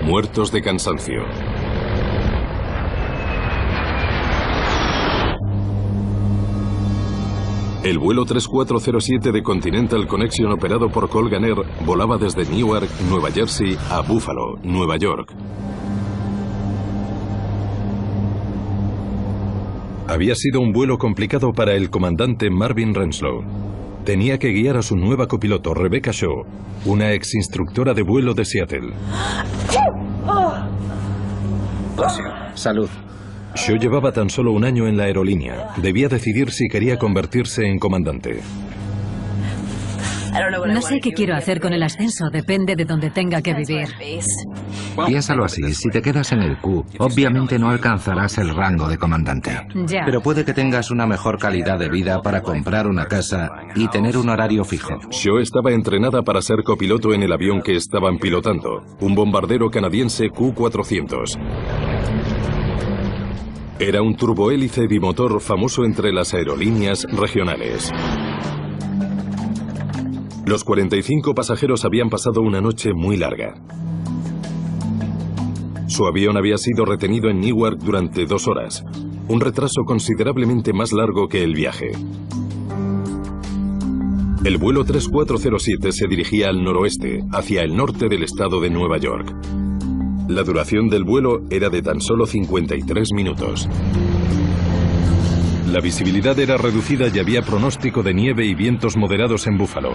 muertos de cansancio. El vuelo 3407 de Continental Connection operado por Colgan Air volaba desde Newark, Nueva Jersey, a Buffalo, Nueva York. Había sido un vuelo complicado para el comandante Marvin Renslow. Tenía que guiar a su nueva copiloto, Rebecca Shaw, una ex instructora de vuelo de Seattle. Salud. Shaw llevaba tan solo un año en la aerolínea. Debía decidir si quería convertirse en comandante. No sé qué quiero hacer con el ascenso, depende de donde tenga que vivir. Piénsalo así, si te quedas en el Q, obviamente no alcanzarás el rango de comandante. Ya. Pero puede que tengas una mejor calidad de vida para comprar una casa y tener un horario fijo. Shaw estaba entrenada para ser copiloto en el avión que estaban pilotando, un bombardero canadiense Q-400. Era un turbohélice bimotor famoso entre las aerolíneas regionales. Los 45 pasajeros habían pasado una noche muy larga. Su avión había sido retenido en Newark durante 2 horas, un retraso considerablemente más largo que el viaje. El vuelo 3407 se dirigía al noroeste, hacia el norte del estado de Nueva York. La duración del vuelo era de tan solo 53 minutos. La visibilidad era reducida y había pronóstico de nieve y vientos moderados en Buffalo.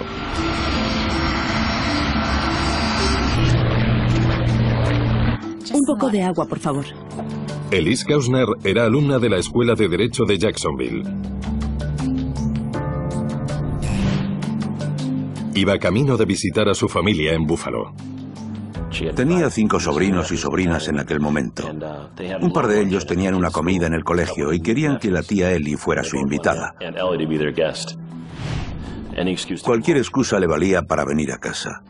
Un poco de agua, por favor. Elise Kausner era alumna de la Escuela de Derecho de Jacksonville. Iba camino de visitar a su familia en Buffalo. Tenía 5 sobrinos y sobrinas en aquel momento. Un par de ellos tenían una comida en el colegio y querían que la tía Ellie fuera su invitada. Cualquier excusa le valía para venir a casa.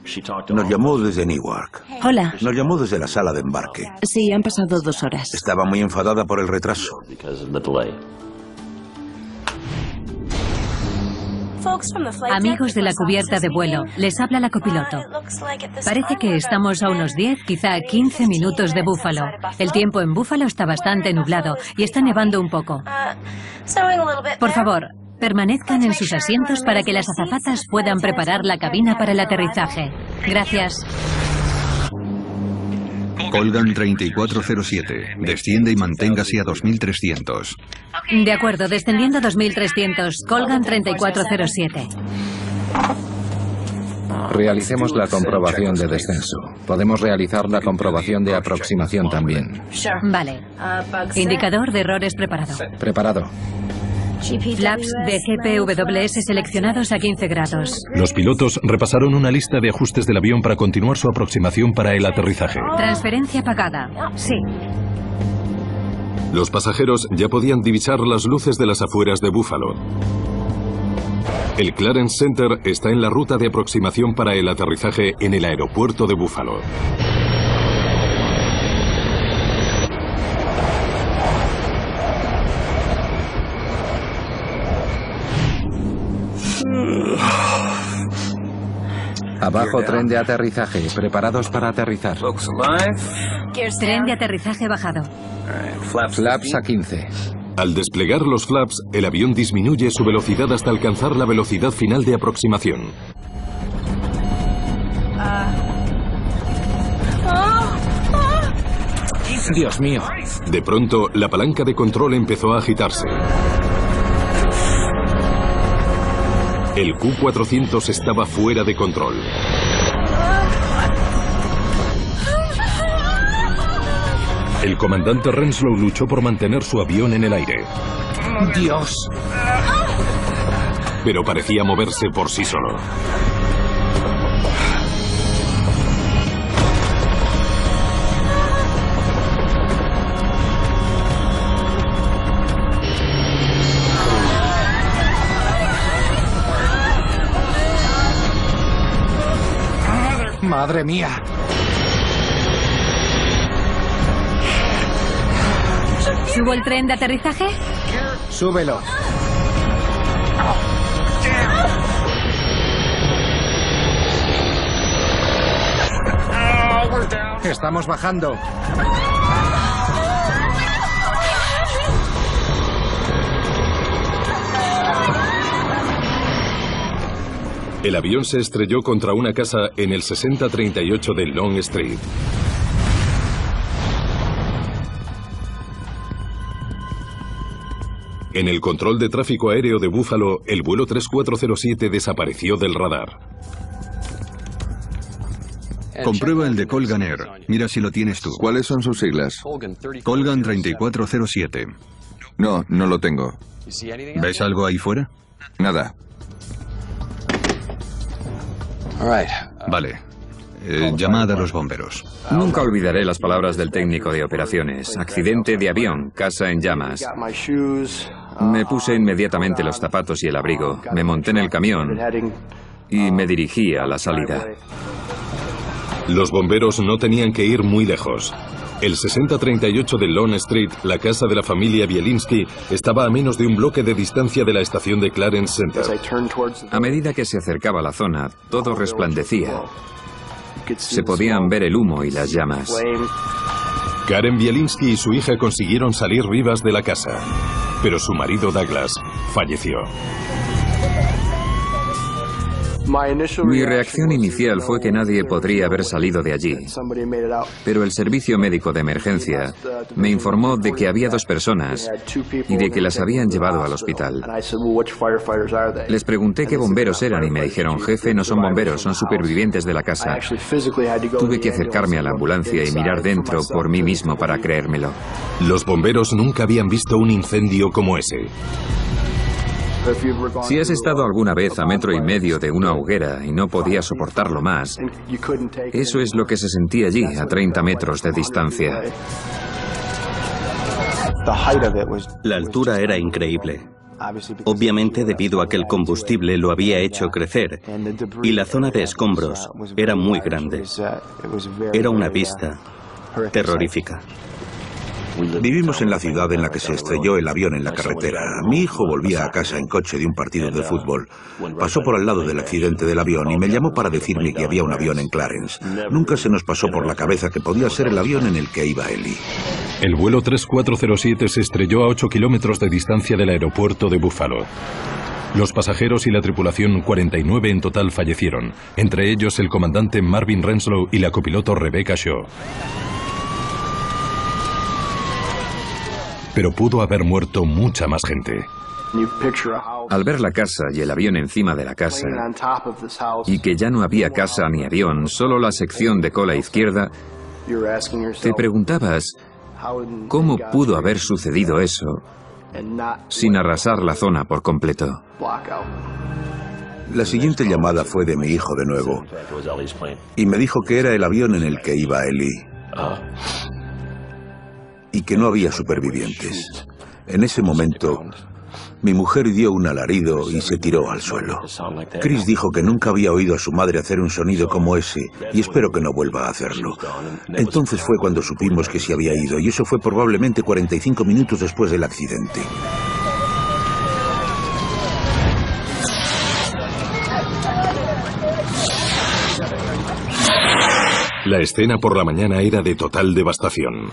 Nos llamó desde Newark. Hola. Nos llamó desde la sala de embarque. Sí, han pasado 2 horas. Estaba muy enfadada por el retraso. Amigos de la cubierta de vuelo, les habla la copiloto. Parece que estamos a unos 10, quizá 15 minutos de Buffalo. El tiempo en Buffalo está bastante nublado y está nevando un poco. Por favor, permanezcan en sus asientos para que las azafatas puedan preparar la cabina para el aterrizaje. Gracias. Colgan 3407. Desciende y manténgase a 2300. De acuerdo, descendiendo a 2300. Colgan 3407. Realicemos la comprobación de descenso. Podemos realizar la comprobación de aproximación también. Vale. Indicador de errores preparado. Preparado. Flaps de GPWS seleccionados a 15 grados. Los pilotos repasaron una lista de ajustes del avión para continuar su aproximación para el aterrizaje. Transferencia pagada. Sí. Los pasajeros ya podían divisar las luces de las afueras de Buffalo. El Clarence Center está en la ruta de aproximación para el aterrizaje en el aeropuerto de Buffalo. Abajo, tren de aterrizaje. Preparados para aterrizar. Tren de aterrizaje bajado. Flaps a 15. Al desplegar los flaps, el avión disminuye su velocidad hasta alcanzar la velocidad final de aproximación. Dios mío. De pronto, la palanca de control empezó a agitarse. El Q-400 estaba fuera de control. El comandante Renslow luchó por mantener su avión en el aire. ¡Dios! Pero parecía moverse por sí solo. ¡Madre mía! ¿Subo el tren de aterrizaje? ¡Súbelo! Estamos bajando. El avión se estrelló contra una casa en el 6038 de Long Street. En el control de tráfico aéreo de Buffalo, el vuelo 3407 desapareció del radar. Comprueba el de Colgan Air. Mira si lo tienes tú. ¿Cuáles son sus siglas? Colgan 3407. No, no lo tengo. ¿Ves algo ahí fuera? Nada. Vale. Llamad a los bomberos. Nunca olvidaré las palabras del técnico de operaciones. Accidente de avión, casa en llamas. Me puse inmediatamente los zapatos y el abrigo. Me monté en el camión y me dirigí a la salida. Los bomberos no tenían que ir muy lejos. El 6038 de Long Street, la casa de la familia Bielinski, estaba a menos de un bloque de distancia de la estación de Clarence Center. A medida que se acercaba a la zona, todo resplandecía. Se podían ver el humo y las llamas. Karen Bielinski y su hija consiguieron salir vivas de la casa, pero su marido Douglas falleció. Mi reacción inicial fue que nadie podría haber salido de allí, pero el servicio médico de emergencia me informó de que había 2 personas y de que las habían llevado al hospital. Les pregunté qué bomberos eran y me dijeron: jefe, no son bomberos, son supervivientes de la casa. Tuve que acercarme a la ambulancia y mirar dentro por mí mismo para creérmelo. Los bomberos nunca habían visto un incendio como ese. Si has estado alguna vez a 1,5 metros de una hoguera y no podías soportarlo más, eso es lo que se sentía allí, a 30 metros de distancia. La altura era increíble. Obviamente debido a que el combustible lo había hecho crecer y la zona de escombros era muy grande. Era una vista terrorífica. Vivimos en la ciudad en la que se estrelló el avión en la carretera. Mi hijo volvía a casa en coche de un partido de fútbol. Pasó por al lado del accidente del avión y me llamó para decirme que había un avión en Clarence. Nunca se nos pasó por la cabeza que podía ser el avión en el que iba Ellie. El vuelo 3407 se estrelló a 8 kilómetros de distancia del aeropuerto de Buffalo. Los pasajeros y la tripulación, 49 en total, fallecieron, entre ellos el comandante Marvin Renslow y la copiloto Rebecca Shaw. Pero pudo haber muerto mucha más gente. Al ver la casa y el avión encima de la casa, y que ya no había casa ni avión, solo la sección de cola izquierda, te preguntabas cómo pudo haber sucedido eso sin arrasar la zona por completo. La siguiente llamada fue de mi hijo de nuevo, y me dijo que era el avión en el que iba Ellie. Y que no había supervivientes. En ese momento, mi mujer dio un alarido y se tiró al suelo. Chris dijo que nunca había oído a su madre hacer un sonido como ese, y espero que no vuelva a hacerlo. Entonces fue cuando supimos que se había ido, y eso fue probablemente 45 minutos después del accidente. La escena por la mañana era de total devastación.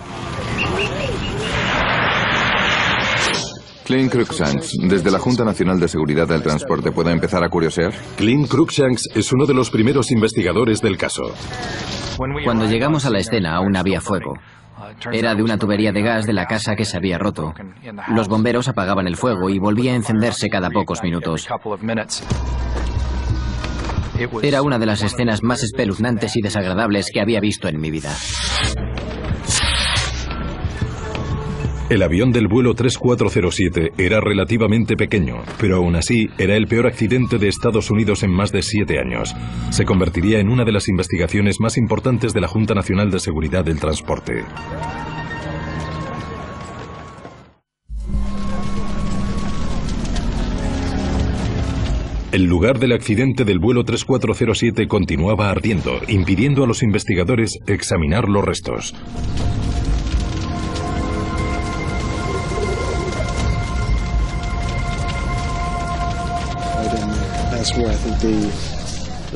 Clint Cruikshanks, desde la Junta Nacional de Seguridad del Transporte, ¿puedo empezar a curiosear? Clint Cruikshanks es uno de los primeros investigadores del caso. Cuando llegamos a la escena aún había fuego. Era de una tubería de gas de la casa que se había roto. Los bomberos apagaban el fuego y volvía a encenderse cada pocos minutos. Era una de las escenas más espeluznantes y desagradables que había visto en mi vida. El avión del vuelo 3407 era relativamente pequeño, pero aún así era el peor accidente de Estados Unidos en más de 7 años. Se convertiría en una de las investigaciones más importantes de la Junta Nacional de Seguridad del Transporte. El lugar del accidente del vuelo 3407 continuaba ardiendo, impidiendo a los investigadores examinar los restos.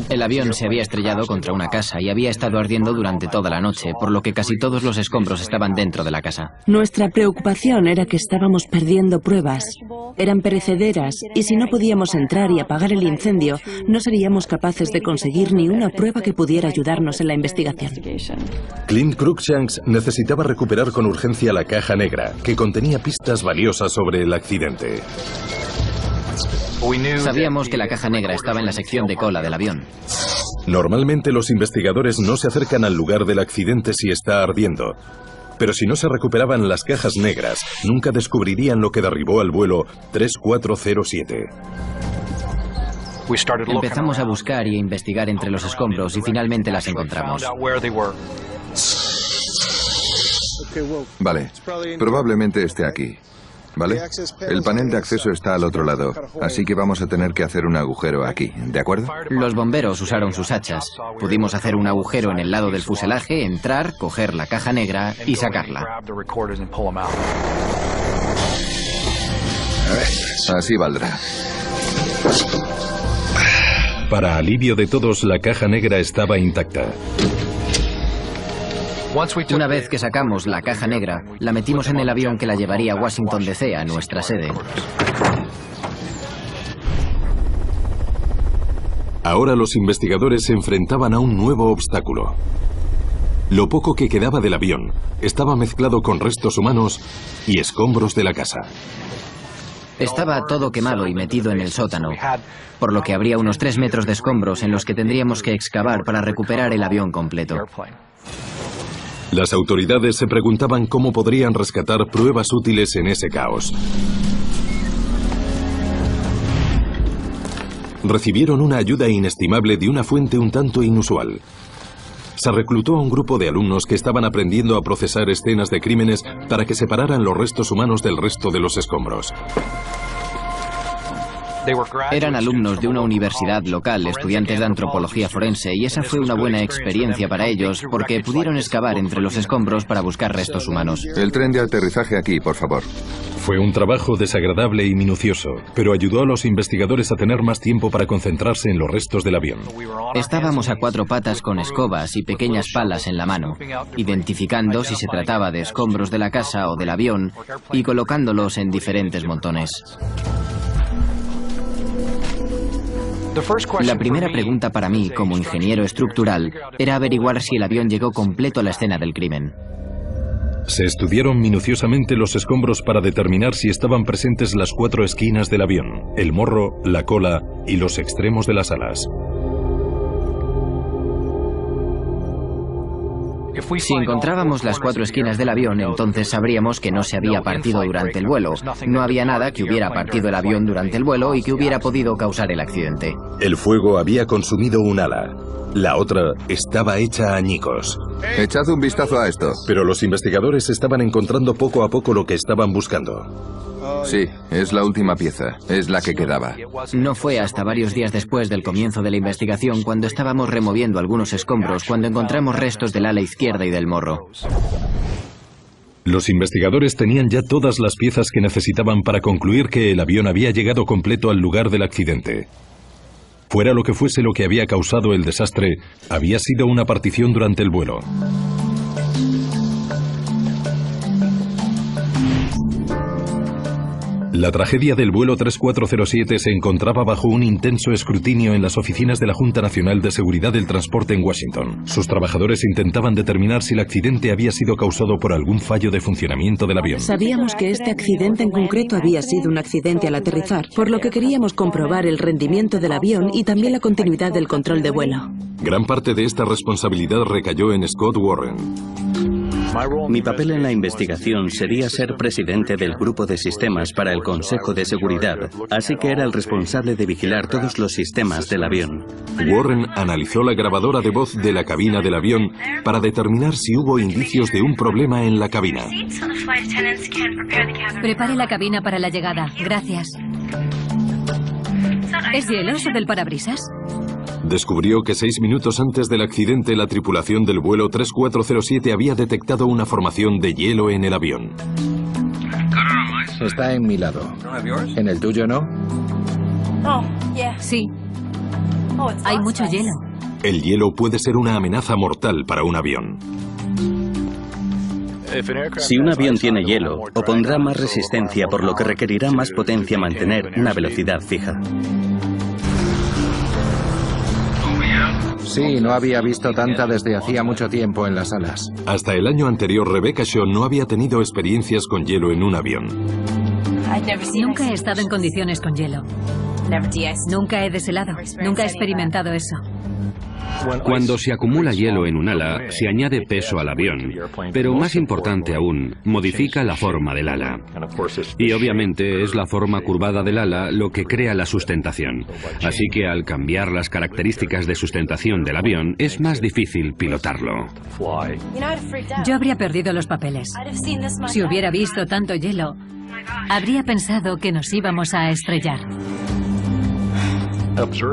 El avión se había estrellado contra una casa y había estado ardiendo durante toda la noche, por lo que casi todos los escombros estaban dentro de la casa. Nuestra preocupación era que estábamos perdiendo pruebas. Eran perecederas y si no podíamos entrar y apagar el incendio, no seríamos capaces de conseguir ni una prueba que pudiera ayudarnos en la investigación. Clint Cruikshanks necesitaba recuperar con urgencia la caja negra, que contenía pistas valiosas sobre el accidente. Sabíamos que la caja negra estaba en la sección de cola del avión. Normalmente los investigadores no se acercan al lugar del accidente si está ardiendo. Pero si no se recuperaban las cajas negras, nunca descubrirían lo que derribó al vuelo 3407. Empezamos a buscar y a investigar entre los escombros y finalmente las encontramos. Vale, probablemente esté aquí. ¿Vale? El panel de acceso está al otro lado, así que vamos a tener que hacer un agujero aquí, ¿de acuerdo? Los bomberos usaron sus hachas. Pudimos hacer un agujero en el lado del fuselaje, entrar, coger la caja negra y sacarla. Así valdrá. Para alivio de todos, la caja negra estaba intacta. Una vez que sacamos la caja negra, la metimos en el avión que la llevaría a Washington DC, a nuestra sede. Ahora los investigadores se enfrentaban a un nuevo obstáculo. Lo poco que quedaba del avión estaba mezclado con restos humanos y escombros de la casa. Estaba todo quemado y metido en el sótano, por lo que habría unos 3 metros de escombros en los que tendríamos que excavar para recuperar el avión completo. Las autoridades se preguntaban cómo podrían rescatar pruebas útiles en ese caos. Recibieron una ayuda inestimable de una fuente un tanto inusual. Se reclutó a un grupo de alumnos que estaban aprendiendo a procesar escenas de crímenes para que separaran los restos humanos del resto de los escombros. Eran alumnos de una universidad local, estudiantes de antropología forense, y esa fue una buena experiencia para ellos porque pudieron excavar entre los escombros para buscar restos humanos. El tren de aterrizaje aquí, por favor. Fue un trabajo desagradable y minucioso, pero ayudó a los investigadores a tener más tiempo para concentrarse en los restos del avión. Estábamos a 4 patas con escobas y pequeñas palas en la mano, identificando si se trataba de escombros de la casa o del avión y colocándolos en diferentes montones. La primera pregunta para mí, como ingeniero estructural, era averiguar si el avión llegó completo a la escena del crimen. Se estudiaron minuciosamente los escombros para determinar si estaban presentes las 4 esquinas del avión, el morro, la cola y los extremos de las alas. Si encontrábamos las 4 esquinas del avión, entonces sabríamos que no se había partido durante el vuelo. No había nada que hubiera partido el avión durante el vuelo y que hubiera podido causar el accidente. El fuego había consumido un ala. La otra estaba hecha añicos. Echad un vistazo a esto. Pero los investigadores estaban encontrando poco a poco lo que estaban buscando. Sí, es la última pieza. Es la que quedaba. No fue hasta varios días después del comienzo de la investigación, cuando estábamos removiendo algunos escombros, cuando encontramos restos del ala izquierda y del morro. Los investigadores tenían ya todas las piezas que necesitaban para concluir que el avión había llegado completo al lugar del accidente. Fuera lo que fuese lo que había causado el desastre, había sido una partición durante el vuelo. La tragedia del vuelo 3407 se encontraba bajo un intenso escrutinio en las oficinas de la Junta Nacional de Seguridad del Transporte en Washington. Sus trabajadores intentaban determinar si el accidente había sido causado por algún fallo de funcionamiento del avión. Sabíamos que este accidente en concreto había sido un accidente al aterrizar, por lo que queríamos comprobar el rendimiento del avión y también la continuidad del control de vuelo. Gran parte de esta responsabilidad recayó en Scott Warren. Mi papel en la investigación sería ser presidente del grupo de sistemas para el Consejo de Seguridad, así que era el responsable de vigilar todos los sistemas del avión. Warren analizó la grabadora de voz de la cabina del avión para determinar si hubo indicios de un problema en la cabina. Prepare la cabina para la llegada. Gracias. ¿Es hielos del parabrisas? Descubrió que 6 minutos antes del accidente la tripulación del vuelo 3407 había detectado una formación de hielo en el avión. Está en mi lado. ¿En el tuyo no? Sí. Hay mucho hielo. El hielo puede ser una amenaza mortal para un avión. Si un avión tiene hielo, opondrá más resistencia, por lo que requerirá más potencia mantener una velocidad fija. Sí, no había visto tanta desde hacía mucho tiempo en las alas. Hasta el año anterior, Rebecca Shaw no había tenido experiencias con hielo en un avión. Nunca he estado en condiciones con hielo. Nunca he deshelado. Nunca he experimentado eso. Cuando se acumula hielo en un ala, se añade peso al avión, pero más importante aún, modifica la forma del ala. Y obviamente es la forma curvada del ala lo que crea la sustentación. Así que al cambiar las características de sustentación del avión, es más difícil pilotarlo. Yo habría perdido los papeles. Si hubiera visto tanto hielo, habría pensado que nos íbamos a estrellar.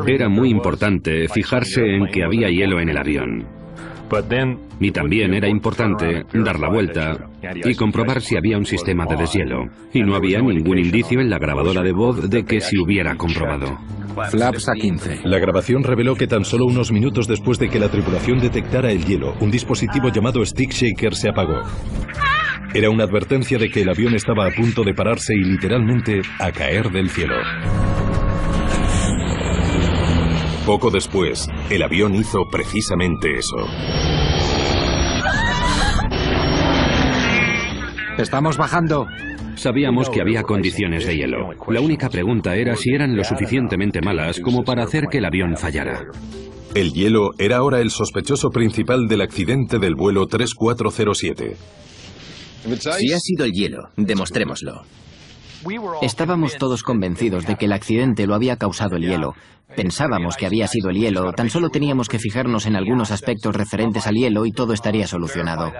Era muy importante fijarse en que había hielo en el avión. Y también era importante dar la vuelta y comprobar si había un sistema de deshielo. Y no había ningún indicio en la grabadora de voz de que se hubiera comprobado. Flaps a 15. La grabación reveló que tan solo unos minutos después de que la tripulación detectara el hielo, un dispositivo llamado Stick Shaker se apagó. Era una advertencia de que el avión estaba a punto de pararse y literalmente a caer del cielo. Poco después, el avión hizo precisamente eso. Estamos bajando. Sabíamos que había condiciones de hielo. La única pregunta era si eran lo suficientemente malas como para hacer que el avión fallara. El hielo era ahora el sospechoso principal del accidente del vuelo 3407. Si ha sido el hielo, demostrémoslo. Estábamos todos convencidos de que el accidente lo había causado el hielo. Pensábamos que había sido el hielo, tan solo teníamos que fijarnos en algunos aspectos referentes al hielo y todo estaría solucionado.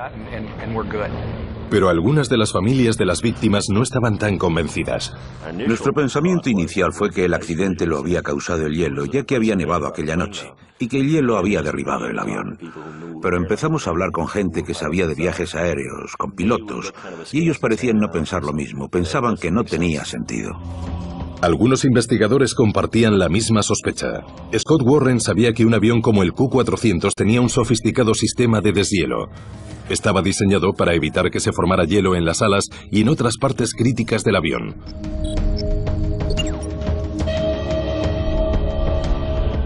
Pero algunas de las familias de las víctimas no estaban tan convencidas. Nuestro pensamiento inicial fue que el accidente lo había causado el hielo, ya que había nevado aquella noche, y que el hielo había derribado el avión. Pero empezamos a hablar con gente que sabía de viajes aéreos, con pilotos, y ellos parecían no pensar lo mismo, pensaban que no tenía sentido. Algunos investigadores compartían la misma sospecha. Scott Warren sabía que un avión como el Q-400 tenía un sofisticado sistema de deshielo. Estaba diseñado para evitar que se formara hielo en las alas y en otras partes críticas del avión.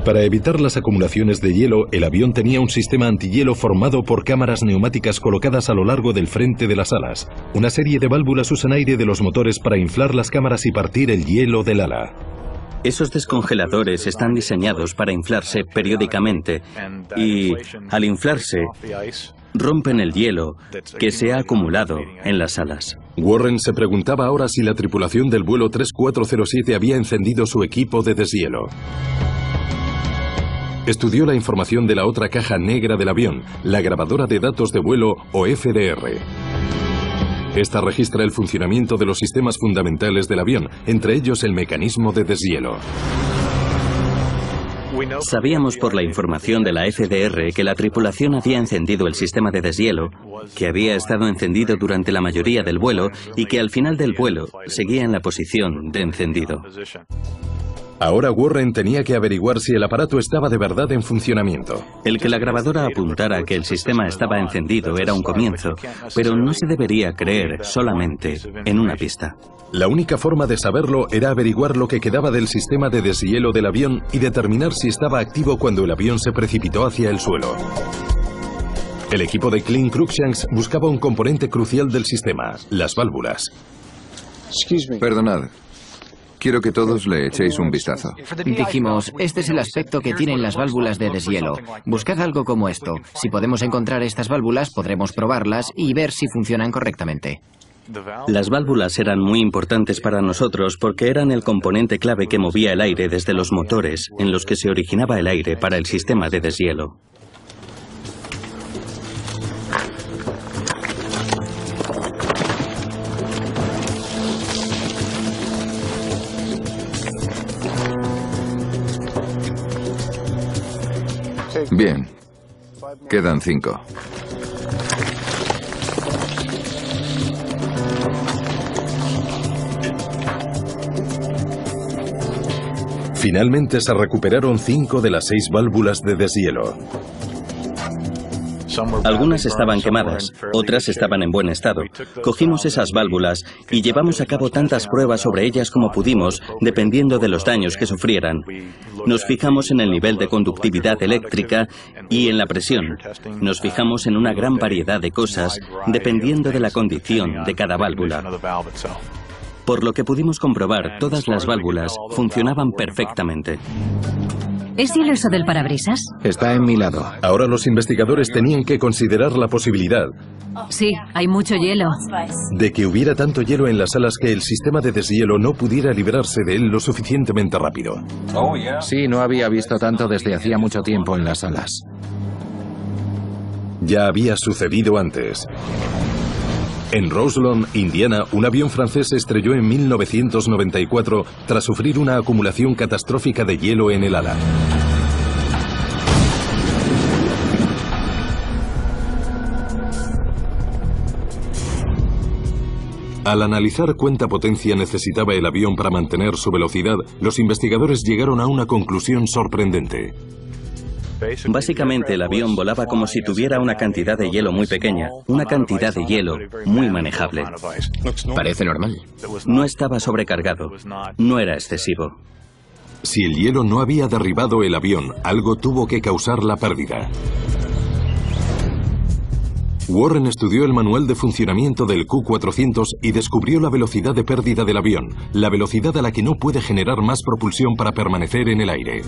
Para evitar las acumulaciones de hielo, el avión tenía un sistema antihielo formado por cámaras neumáticas colocadas a lo largo del frente de las alas. Una serie de válvulas usan aire de los motores para inflar las cámaras y partir el hielo del ala. Esos descongeladores están diseñados para inflarse periódicamente y, al inflarse, rompen el hielo que se ha acumulado en las alas. Warren se preguntaba ahora si la tripulación del vuelo 3407 había encendido su equipo de deshielo. Estudió la información de la otra caja negra del avión, la grabadora de datos de vuelo o FDR. Esta registra el funcionamiento de los sistemas fundamentales del avión, entre ellos el mecanismo de deshielo. Sabíamos por la información de la FDR que la tripulación había encendido el sistema de deshielo, que había estado encendido durante la mayoría del vuelo y que al final del vuelo seguía en la posición de encendido. Ahora Warren tenía que averiguar si el aparato estaba de verdad en funcionamiento. El que la grabadora apuntara que el sistema estaba encendido era un comienzo, pero no se debería creer solamente en una pista. La única forma de saberlo era averiguar lo que quedaba del sistema de deshielo del avión y determinar si estaba activo cuando el avión se precipitó hacia el suelo. El equipo de Clint Cruikshanks buscaba un componente crucial del sistema, las válvulas. Perdonad. Quiero que todos le echéis un vistazo. Dijimos, este es el aspecto que tienen las válvulas de deshielo. Buscad algo como esto. Si podemos encontrar estas válvulas, podremos probarlas y ver si funcionan correctamente. Las válvulas eran muy importantes para nosotros porque eran el componente clave que movía el aire desde los motores en los que se originaba el aire para el sistema de deshielo. Bien. Quedan 5. Finalmente se recuperaron 5 de las 6 válvulas de deshielo. Algunas estaban quemadas, otras estaban en buen estado. Cogimos esas válvulas y llevamos a cabo tantas pruebas sobre ellas como pudimos, dependiendo de los daños que sufrieran. Nos fijamos en el nivel de conductividad eléctrica y en la presión. Nos fijamos en una gran variedad de cosas, dependiendo de la condición de cada válvula. Por lo que pudimos comprobar, todas las válvulas funcionaban perfectamente. ¿Es hielo eso del parabrisas? Está en mi lado. Ahora los investigadores tenían que considerar la posibilidad Sí, hay mucho hielo. de que hubiera tanto hielo en las salas que el sistema de deshielo no pudiera librarse de él lo suficientemente rápido. Sí, no había visto tanto desde hacía mucho tiempo en las salas. Ya había sucedido antes. En Roselawn, Indiana, un avión francés se estrelló en 1994 tras sufrir una acumulación catastrófica de hielo en el ala. Al analizar cuánta potencia necesitaba el avión para mantener su velocidad, los investigadores llegaron a una conclusión sorprendente. Básicamente el avión volaba como si tuviera una cantidad de hielo muy pequeña, una cantidad de hielo muy manejable. Parece normal. No estaba sobrecargado, no era excesivo. Si el hielo no había derribado el avión, algo tuvo que causar la pérdida. Warren estudió el manual de funcionamiento del Q-400 y descubrió la velocidad de pérdida del avión, la velocidad a la que no puede generar más propulsión para permanecer en el aire.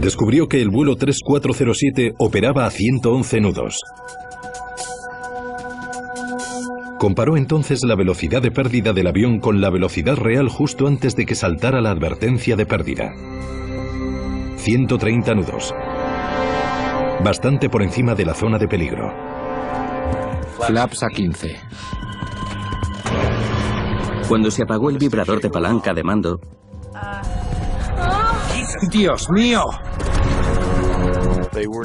Descubrió que el vuelo 3407 operaba a 111 nudos. Comparó entonces la velocidad de pérdida del avión con la velocidad real justo antes de que saltara la advertencia de pérdida. 130 nudos. Bastante por encima de la zona de peligro. Flaps a 15. Cuando se apagó el vibrador de palanca de mando, ¡Dios mío!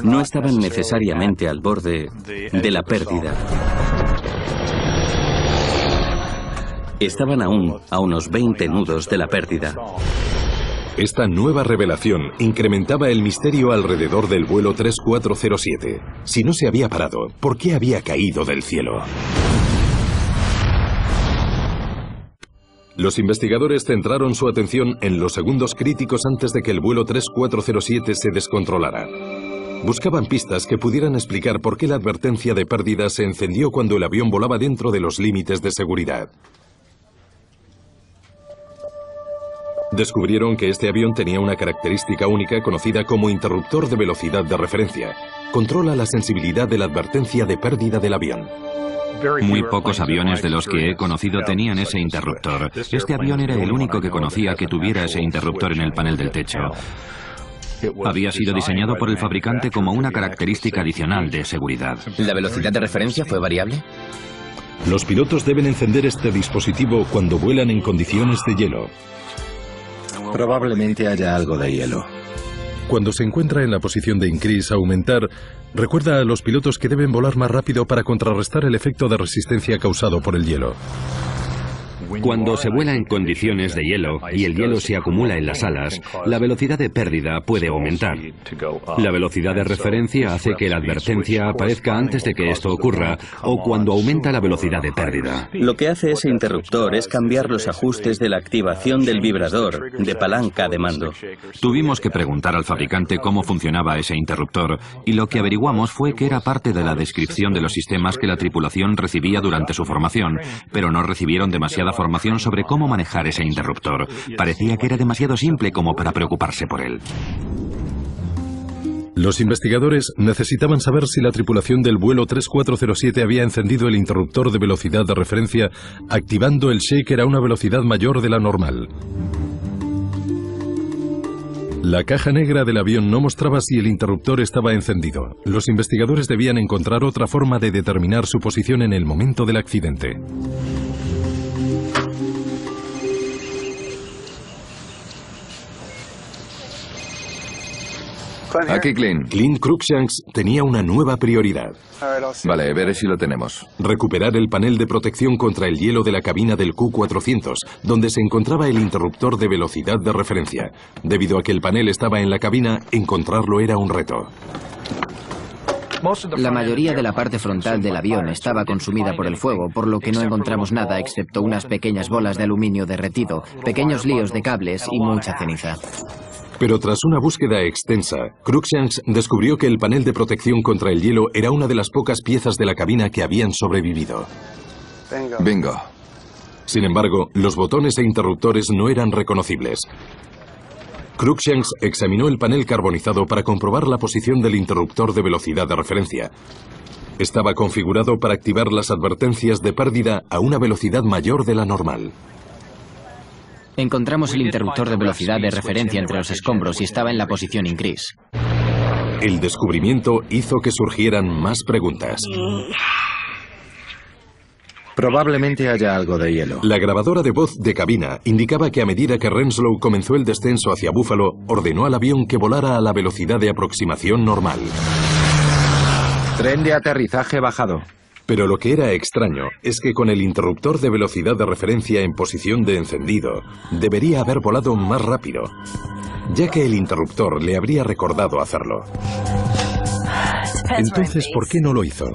no estaban necesariamente al borde de la pérdida. Estaban aún a unos 20 nudos de la pérdida. Esta nueva revelación incrementaba el misterio alrededor del vuelo 3407. Si no se había parado, ¿por qué había caído del cielo? Los investigadores centraron su atención en los segundos críticos antes de que el vuelo 3407 se descontrolara. Buscaban pistas que pudieran explicar por qué la advertencia de pérdida se encendió cuando el avión volaba dentro de los límites de seguridad. Descubrieron que este avión tenía una característica única conocida como interruptor de velocidad de referencia. Controla la sensibilidad de la advertencia de pérdida del avión. Muy pocos aviones de los que he conocido tenían ese interruptor. Este avión era el único que conocía que tuviera ese interruptor en el panel del techo. Había sido diseñado por el fabricante como una característica adicional de seguridad. ¿La velocidad de referencia fue variable? Los pilotos deben encender este dispositivo cuando vuelan en condiciones de hielo. Probablemente haya algo de hielo. Cuando se encuentra en la posición de increase aumentar, recuerda a los pilotos que deben volar más rápido para contrarrestar el efecto de resistencia causado por el hielo. Cuando se vuela en condiciones de hielo y el hielo se acumula en las alas, la velocidad de pérdida puede aumentar. La velocidad de referencia hace que la advertencia aparezca antes de que esto ocurra o cuando aumenta la velocidad de pérdida. Lo que hace ese interruptor es cambiar los ajustes de la activación del vibrador de palanca de mando. Tuvimos que preguntar al fabricante cómo funcionaba ese interruptor y lo que averiguamos fue que era parte de la descripción de los sistemas que la tripulación recibía durante su formación, pero no recibieron demasiada formación sobre cómo manejar ese interruptor. Parecía que era demasiado simple como para preocuparse por él. Los investigadores necesitaban saber si la tripulación del vuelo 3407 había encendido el interruptor de velocidad de referencia activando el shaker a una velocidad mayor de la normal. La caja negra del avión no mostraba si el interruptor estaba encendido. Los investigadores debían encontrar otra forma de determinar su posición en el momento del accidente. Aquí, Clint. Clint Cruikshanks tenía una nueva prioridad. Vale, veré si lo tenemos. Recuperar el panel de protección contra el hielo de la cabina del Q400, donde se encontraba el interruptor de velocidad de referencia. Debido a que el panel estaba en la cabina, encontrarlo era un reto. La mayoría de la parte frontal del avión estaba consumida por el fuego, por lo que no encontramos nada excepto unas pequeñas bolas de aluminio derretido, pequeños líos de cables y mucha ceniza. Pero tras una búsqueda extensa, Cruikshanks descubrió que el panel de protección contra el hielo era una de las pocas piezas de la cabina que habían sobrevivido. Bingo. Sin embargo, los botones e interruptores no eran reconocibles. Cruikshanks examinó el panel carbonizado para comprobar la posición del interruptor de velocidad de referencia. Estaba configurado para activar las advertencias de pérdida a una velocidad mayor de la normal. Encontramos el interruptor de velocidad de referencia entre los escombros y estaba en la posición increase. El descubrimiento hizo que surgieran más preguntas. Probablemente haya algo de hielo. La grabadora de voz de cabina indicaba que a medida que Renslow comenzó el descenso hacia Buffalo, ordenó al avión que volara a la velocidad de aproximación normal. Tren de aterrizaje bajado. Pero lo que era extraño es que con el interruptor de velocidad de referencia en posición de encendido, debería haber volado más rápido, ya que el interruptor le habría recordado hacerlo. Entonces, ¿por qué no lo hizo?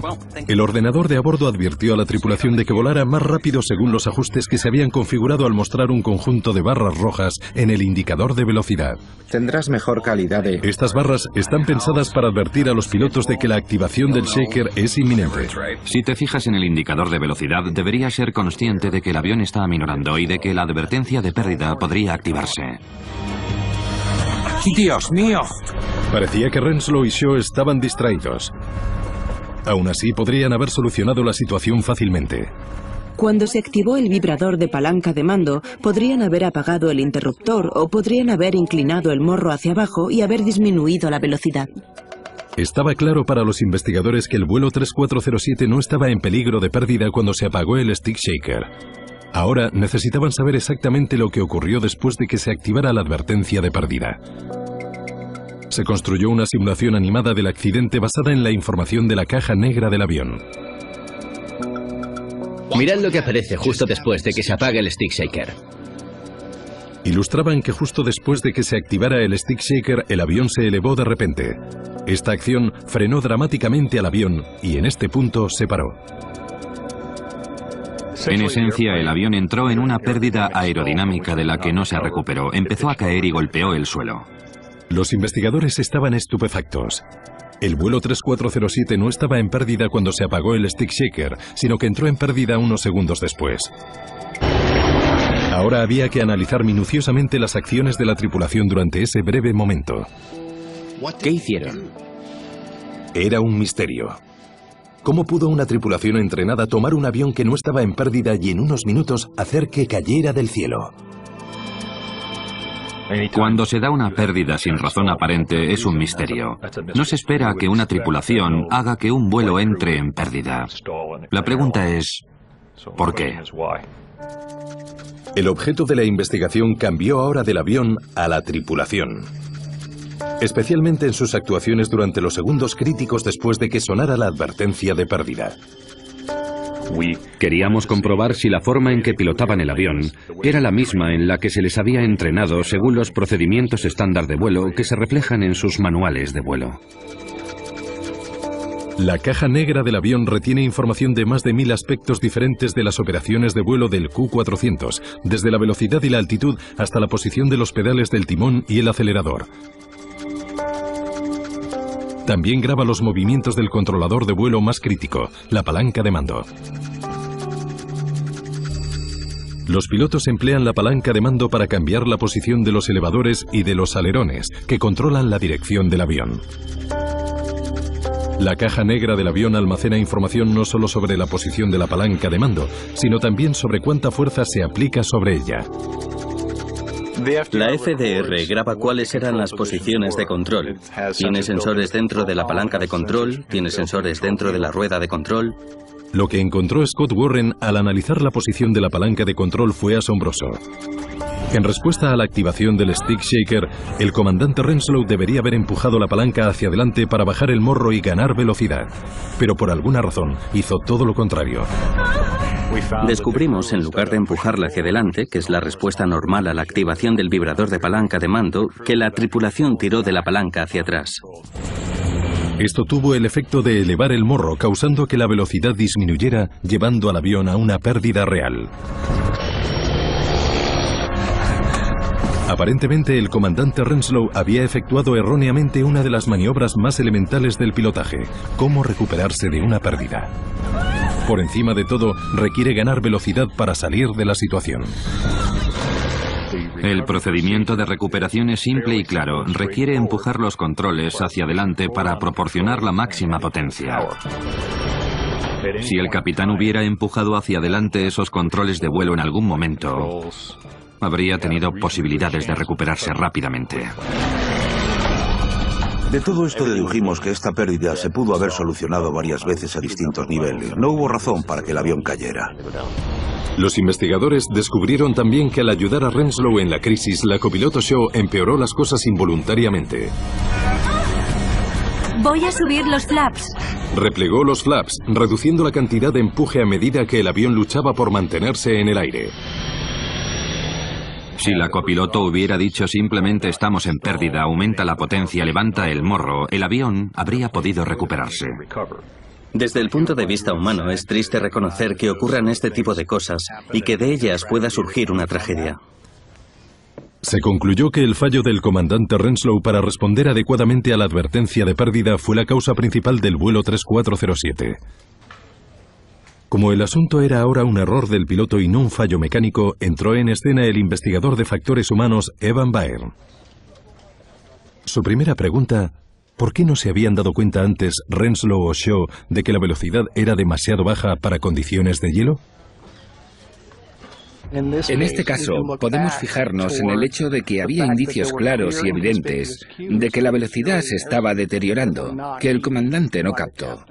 El ordenador de a bordo advirtió a la tripulación de que volara más rápido según los ajustes que se habían configurado al mostrar un conjunto de barras rojas en el indicador de velocidad. Tendrás mejor calidad de... Estas barras están pensadas para advertir a los pilotos de que la activación del shaker es inminente. Si te fijas en el indicador de velocidad, deberías ser consciente de que el avión está aminorando y de que la advertencia de pérdida podría activarse. ¡Dios mío! Parecía que Renslow y Shaw estaban distraídos. Aún así, podrían haber solucionado la situación fácilmente. Cuando se activó el vibrador de palanca de mando, podrían haber apagado el interruptor o podrían haber inclinado el morro hacia abajo y haber disminuido la velocidad. Estaba claro para los investigadores que el vuelo 3407 no estaba en peligro de pérdida cuando se apagó el stick shaker. Ahora necesitaban saber exactamente lo que ocurrió después de que se activara la advertencia de pérdida. Se construyó una simulación animada del accidente basada en la información de la caja negra del avión. Mirad lo que aparece justo después de que se apague el stick shaker. Ilustraban que justo después de que se activara el stick shaker, el avión se elevó de repente. Esta acción frenó dramáticamente al avión y en este punto se paró. En esencia, el avión entró en una pérdida aerodinámica de la que no se recuperó. Empezó a caer y golpeó el suelo. Los investigadores estaban estupefactos. El vuelo 3407 no estaba en pérdida cuando se apagó el stick shaker, sino que entró en pérdida unos segundos después. Ahora había que analizar minuciosamente las acciones de la tripulación durante ese breve momento. ¿Qué hicieron? Era un misterio. ¿Cómo pudo una tripulación entrenada tomar un avión que no estaba en pérdida y en unos minutos hacer que cayera del cielo? Cuando se da una pérdida sin razón aparente es un misterio. No se espera que una tripulación haga que un vuelo entre en pérdida. La pregunta es, ¿por qué? El objeto de la investigación cambió ahora del avión a la tripulación. Especialmente en sus actuaciones durante los segundos críticos después de que sonara la advertencia de pérdida. Queríamos comprobar si la forma en que pilotaban el avión era la misma en la que se les había entrenado según los procedimientos estándar de vuelo que se reflejan en sus manuales de vuelo. La caja negra del avión retiene información de más de 1000 aspectos diferentes de las operaciones de vuelo del Q400, desde la velocidad y la altitud hasta la posición de los pedales del timón y el acelerador. También graba los movimientos del controlador de vuelo más crítico, la palanca de mando. Los pilotos emplean la palanca de mando para cambiar la posición de los elevadores y de los alerones, que controlan la dirección del avión. La caja negra del avión almacena información no solo sobre la posición de la palanca de mando, sino también sobre cuánta fuerza se aplica sobre ella. La FDR graba cuáles eran las posiciones de control. Tiene sensores dentro de la palanca de control, tiene sensores dentro de la rueda de control. Lo que encontró Scott Warren al analizar la posición de la palanca de control fue asombroso. En respuesta a la activación del stick shaker, el comandante Renslow debería haber empujado la palanca hacia adelante para bajar el morro y ganar velocidad. Pero por alguna razón hizo todo lo contrario. Descubrimos, en lugar de empujarla hacia adelante, que es la respuesta normal a la activación del vibrador de palanca de mando, que la tripulación tiró de la palanca hacia atrás. Esto tuvo el efecto de elevar el morro, causando que la velocidad disminuyera, llevando al avión a una pérdida real. Aparentemente, el comandante Renslow había efectuado erróneamente una de las maniobras más elementales del pilotaje: cómo recuperarse de una pérdida. Por encima de todo, requiere ganar velocidad para salir de la situación. El procedimiento de recuperación es simple y claro. Requiere empujar los controles hacia adelante para proporcionar la máxima potencia. Si el capitán hubiera empujado hacia adelante esos controles de vuelo en algún momento, habría tenido posibilidades de recuperarse rápidamente. De todo esto dedujimos que esta pérdida se pudo haber solucionado varias veces a distintos niveles. No hubo razón para que el avión cayera. Los investigadores descubrieron también que al ayudar a Renslow en la crisis, la copiloto Shaw empeoró las cosas involuntariamente. Voy a subir los flaps. Replegó los flaps, reduciendo la cantidad de empuje a medida que el avión luchaba por mantenerse en el aire. Si la copiloto hubiera dicho simplemente estamos en pérdida, aumenta la potencia, levanta el morro, el avión habría podido recuperarse. Desde el punto de vista humano, es triste reconocer que ocurran este tipo de cosas y que de ellas pueda surgir una tragedia. Se concluyó que el fallo del comandante Renslow para responder adecuadamente a la advertencia de pérdida fue la causa principal del vuelo 3407. Como el asunto era ahora un error del piloto y no un fallo mecánico, entró en escena el investigador de factores humanos Evan Byrne. Su primera pregunta: ¿por qué no se habían dado cuenta antes Renslow o Shaw de que la velocidad era demasiado baja para condiciones de hielo? En este caso, podemos fijarnos en el hecho de que había indicios claros y evidentes de que la velocidad se estaba deteriorando, que el comandante no captó.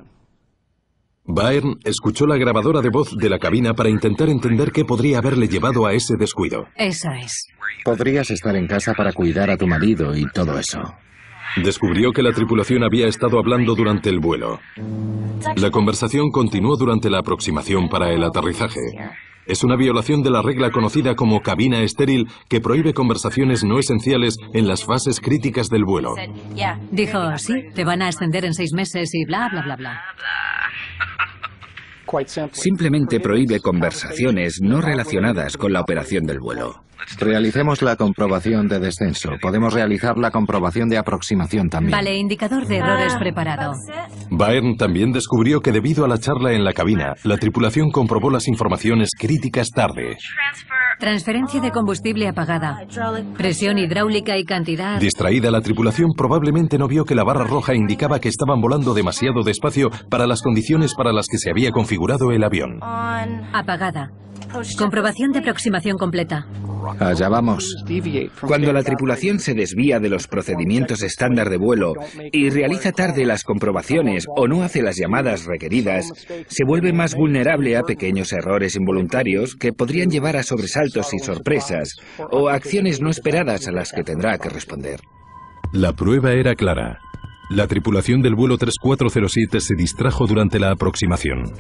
Byrne escuchó la grabadora de voz de la cabina para intentar entender qué podría haberle llevado a ese descuido. Eso es. Podrías estar en casa para cuidar a tu marido y todo eso. Descubrió que la tripulación había estado hablando durante el vuelo. La conversación continuó durante la aproximación para el aterrizaje. Es una violación de la regla conocida como cabina estéril que prohíbe conversaciones no esenciales en las fases críticas del vuelo. Dijo, sí, te van a ascender en 6 meses y bla, bla, bla, bla. Simplemente prohíbe conversaciones no relacionadas con la operación del vuelo. Realicemos la comprobación de descenso. Podemos realizar la comprobación de aproximación también. Vale, indicador de errores preparado. Byrne también descubrió que debido a la charla en la cabina, la tripulación comprobó las informaciones críticas tarde. Transferencia de combustible apagada. Presión hidráulica y cantidad. Distraída, la tripulación probablemente no vio que la barra roja indicaba que estaban volando demasiado despacio para las condiciones para las que se había configurado el avión. Apagada. Comprobación de aproximación completa. Allá vamos. Cuando la tripulación se desvía de los procedimientos estándar de vuelo y realiza tarde las comprobaciones o no hace las llamadas requeridas, se vuelve más vulnerable a pequeños errores involuntarios que podrían llevar a sobresaltos y sorpresas o a acciones no esperadas a las que tendrá que responder. La prueba era clara. La tripulación del vuelo 3407 se distrajo durante la aproximación.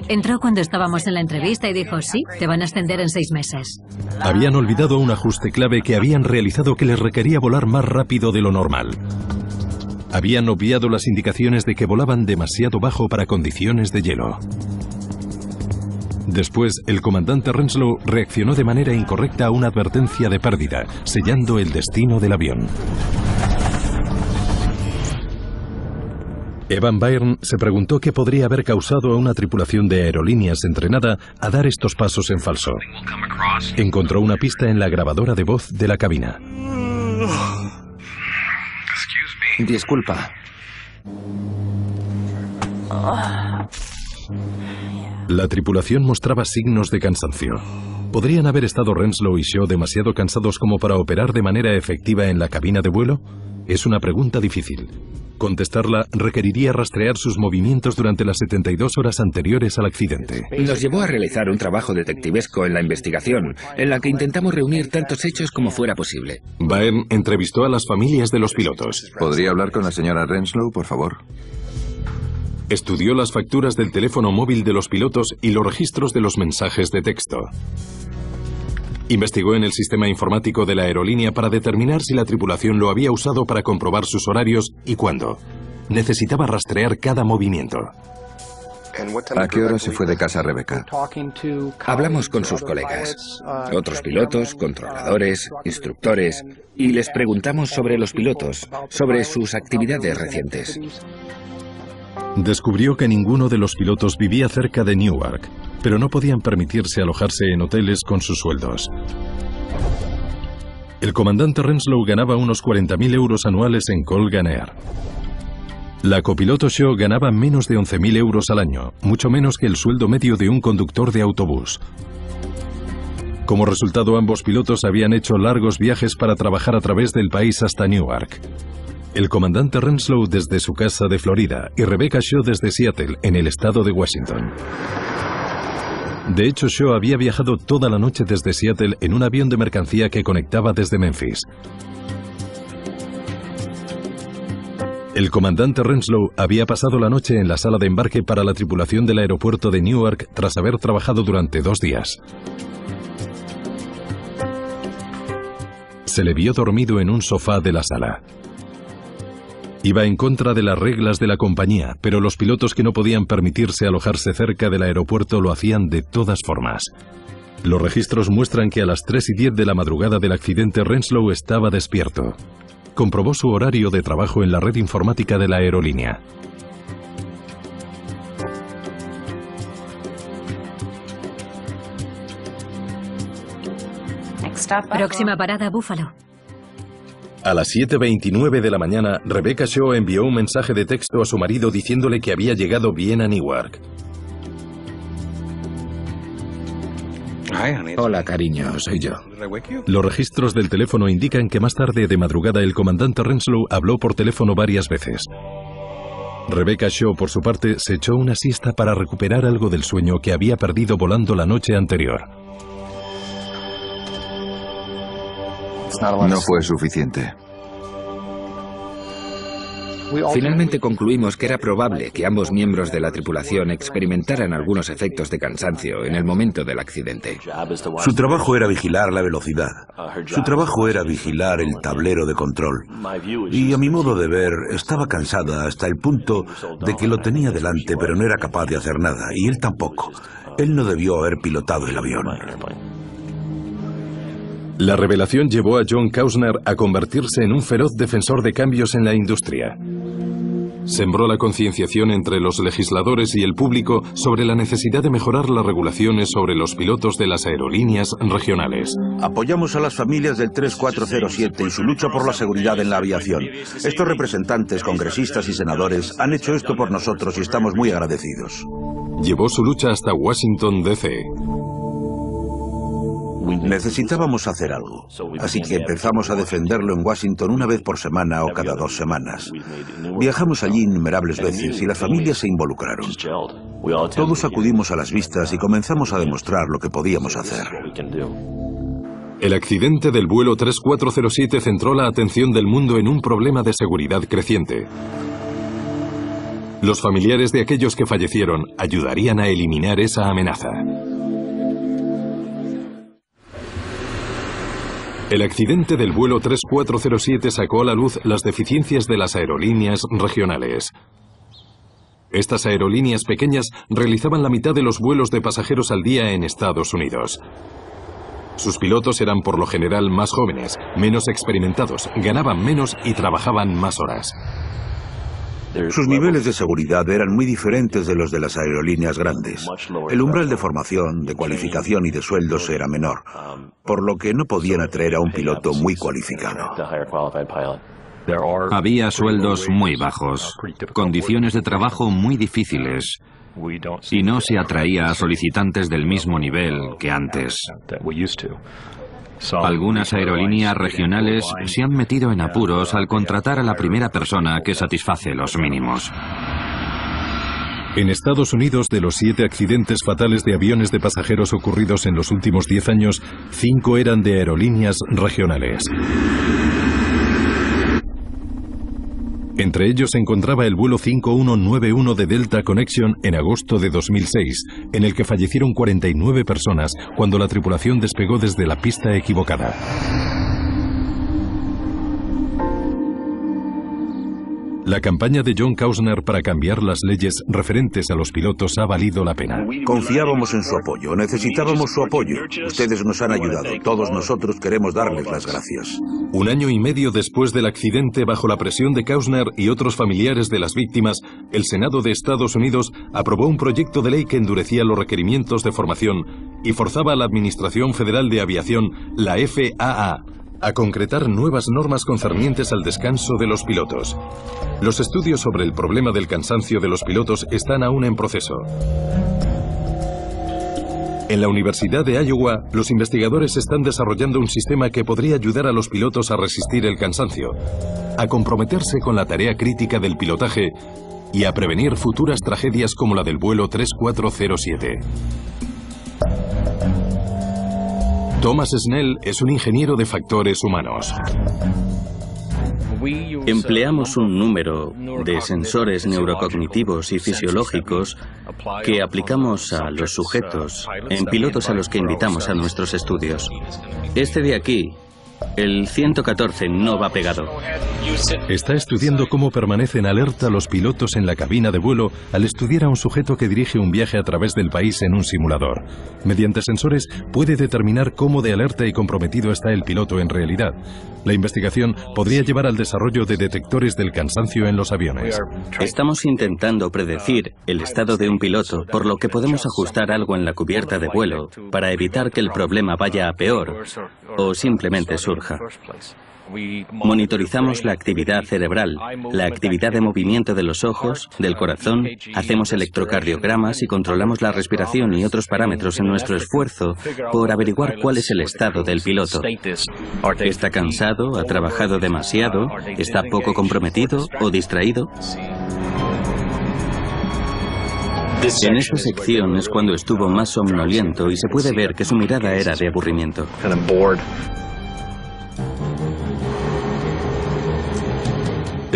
Entró cuando estábamos en la entrevista y dijo, sí, te van a ascender en 6 meses. Habían olvidado un ajuste clave que habían realizado que les requería volar más rápido de lo normal. Habían obviado las indicaciones de que volaban demasiado bajo para condiciones de hielo. Después, el comandante Renslow reaccionó de manera incorrecta a una advertencia de pérdida, sellando el destino del avión. Evan Byrne se preguntó qué podría haber causado a una tripulación de aerolíneas entrenada a dar estos pasos en falso. Encontró una pista en la grabadora de voz de la cabina. Disculpa. La tripulación mostraba signos de cansancio. ¿Podrían haber estado Renslow y Shaw demasiado cansados como para operar de manera efectiva en la cabina de vuelo? Es una pregunta difícil. Contestarla requeriría rastrear sus movimientos durante las 72 horas anteriores al accidente. Nos llevó a realizar un trabajo detectivesco en la investigación, en la que intentamos reunir tantos hechos como fuera posible. Byrne entrevistó a las familias de los pilotos. ¿Podría hablar con la señora Renslow, por favor? Estudió las facturas del teléfono móvil de los pilotos y los registros de los mensajes de texto. Investigó en el sistema informático de la aerolínea para determinar si la tripulación lo había usado para comprobar sus horarios y cuándo. Necesitaba rastrear cada movimiento. ¿A qué hora se fue de casa Rebecca? Hablamos con sus colegas, otros pilotos, controladores, instructores, y les preguntamos sobre los pilotos, sobre sus actividades recientes. Descubrió que ninguno de los pilotos vivía cerca de Newark, pero no podían permitirse alojarse en hoteles con sus sueldos. El comandante Renslow ganaba unos 40.000 euros anuales en Colgan Air. La copiloto Shaw ganaba menos de 11.000 euros al año, mucho menos que el sueldo medio de un conductor de autobús. Como resultado, ambos pilotos habían hecho largos viajes para trabajar a través del país hasta Newark. El comandante Renslow desde su casa de Florida y Rebecca Shaw desde Seattle, en el estado de Washington. De hecho, Shaw había viajado toda la noche desde Seattle en un avión de mercancía que conectaba desde Memphis. El comandante Renslow había pasado la noche en la sala de embarque para la tripulación del aeropuerto de Newark tras haber trabajado durante 2 días. Se le vio dormido en un sofá de la sala. Iba en contra de las reglas de la compañía, pero los pilotos que no podían permitirse alojarse cerca del aeropuerto lo hacían de todas formas. Los registros muestran que a las 3:10 de la madrugada del accidente Renslow estaba despierto. Comprobó su horario de trabajo en la red informática de la aerolínea. Próxima parada, Buffalo. A las 7:29 de la mañana, Rebecca Shaw envió un mensaje de texto a su marido diciéndole que había llegado bien a Newark. Hola, cariño, soy yo. Los registros del teléfono indican que más tarde de madrugada el comandante Renslow habló por teléfono varias veces. Rebecca Shaw, por su parte, se echó una siesta para recuperar algo del sueño que había perdido volando la noche anterior. No fue suficiente. Finalmente concluimos que era probable que ambos miembros de la tripulación experimentaran algunos efectos de cansancio en el momento del accidente. Su trabajo era vigilar la velocidad. Su trabajo era vigilar el tablero de control. Y a mi modo de ver, estaba cansada hasta el punto de que lo tenía delante, pero no era capaz de hacer nada. Y él tampoco. Él no debió haber pilotado el avión. La revelación llevó a John Kausner a convertirse en un feroz defensor de cambios en la industria. Sembró la concienciación entre los legisladores y el público sobre la necesidad de mejorar las regulaciones sobre los pilotos de las aerolíneas regionales. Apoyamos a las familias del 3407 y su lucha por la seguridad en la aviación. Estos representantes, congresistas y senadores han hecho esto por nosotros y estamos muy agradecidos. Llevó su lucha hasta Washington, D.C. Necesitábamos hacer algo, así que empezamos a defenderlo en Washington una vez por semana o cada 2 semanas. Viajamos allí innumerables veces y las familias se involucraron. Todos acudimos a las vistas y comenzamos a demostrar lo que podíamos hacer. El accidente del vuelo 3407 centró la atención del mundo en un problema de seguridad creciente. Los familiares de aquellos que fallecieron ayudarían a eliminar esa amenaza. El accidente del vuelo 3407 sacó a la luz las deficiencias de las aerolíneas regionales. Estas aerolíneas pequeñas realizaban la mitad de los vuelos de pasajeros al día en Estados Unidos. Sus pilotos eran por lo general más jóvenes, menos experimentados, ganaban menos y trabajaban más horas. Sus niveles de seguridad eran muy diferentes de los de las aerolíneas grandes. El umbral de formación, de cualificación y de sueldos era menor, por lo que no podían atraer a un piloto muy cualificado. Había sueldos muy bajos, condiciones de trabajo muy difíciles, y no se atraía a solicitantes del mismo nivel que antes. Algunas aerolíneas regionales se han metido en apuros al contratar a la primera persona que satisface los mínimos. En Estados Unidos, de los 7 accidentes fatales de aviones de pasajeros ocurridos en los últimos 10 años, 5 eran de aerolíneas regionales. Entre ellos se encontraba el vuelo 5191 de Delta Connection en agosto de 2006, en el que fallecieron 49 personas cuando la tripulación despegó desde la pista equivocada. La campaña de John Kausner para cambiar las leyes referentes a los pilotos ha valido la pena. Confiábamos en su apoyo, necesitábamos su apoyo. Ustedes nos han ayudado, todos nosotros queremos darles las gracias. 1 año y medio después del accidente, bajo la presión de Kausner y otros familiares de las víctimas, el Senado de Estados Unidos aprobó un proyecto de ley que endurecía los requerimientos de formación y forzaba a la Administración Federal de Aviación, la FAA, a concretar nuevas normas concernientes al descanso de los pilotos. Los estudios sobre el problema del cansancio de los pilotos están aún en proceso. En la Universidad de Iowa, los investigadores están desarrollando un sistema que podría ayudar a los pilotos a resistir el cansancio, a comprometerse con la tarea crítica del pilotaje y a prevenir futuras tragedias como la del vuelo 3407. Thomas Snell es un ingeniero de factores humanos. Empleamos un número de sensores neurocognitivos y fisiológicos que aplicamos a los sujetos en pilotos a los que invitamos a nuestros estudios. Este de aquí, el 114, no va pegado. Está estudiando cómo permanecen alerta los pilotos en la cabina de vuelo al estudiar a un sujeto que dirige un viaje a través del país en un simulador. Mediante sensores puede determinar cómo de alerta y comprometido está el piloto en realidad. La investigación podría llevar al desarrollo de detectores del cansancio en los aviones. Estamos intentando predecir el estado de un piloto, por lo que podemos ajustar algo en la cubierta de vuelo para evitar que el problema vaya a peor o simplemente surja. Monitorizamos la actividad cerebral, la actividad de movimiento de los ojos, del corazón, hacemos electrocardiogramas y controlamos la respiración y otros parámetros en nuestro esfuerzo por averiguar cuál es el estado del piloto. ¿Está cansado? ¿Ha trabajado demasiado? ¿Está poco comprometido o distraído? En esta sección es cuando estuvo más somnoliento y se puede ver que su mirada era de aburrimiento.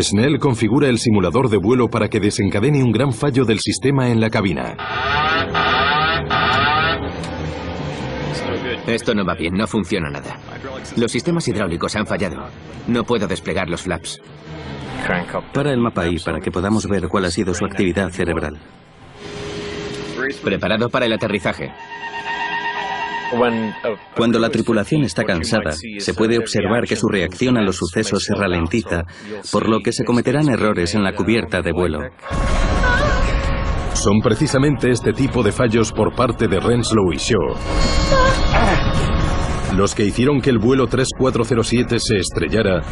Snell configura el simulador de vuelo para que desencadene un gran fallo del sistema en la cabina. Esto no va bien, no funciona nada. Los sistemas hidráulicos han fallado. No puedo desplegar los flaps. Para el mapa ahí, para que podamos ver cuál ha sido su actividad cerebral. Preparado para el aterrizaje. Cuando la tripulación está cansada, se puede observar que su reacción a los sucesos se ralentiza, por lo que se cometerán errores en la cubierta de vuelo. Son precisamente este tipo de fallos por parte de Renslow y Shaw los que hicieron que el vuelo 3407 se estrellara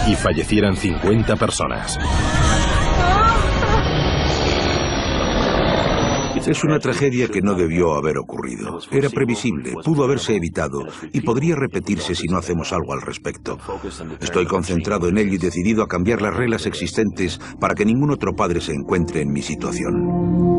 y fallecieran 50 personas. Es una tragedia que no debió haber ocurrido. Era previsible, pudo haberse evitado y podría repetirse si no hacemos algo al respecto. Estoy concentrado en ello y decidido a cambiar las reglas existentes para que ningún otro padre se encuentre en mi situación.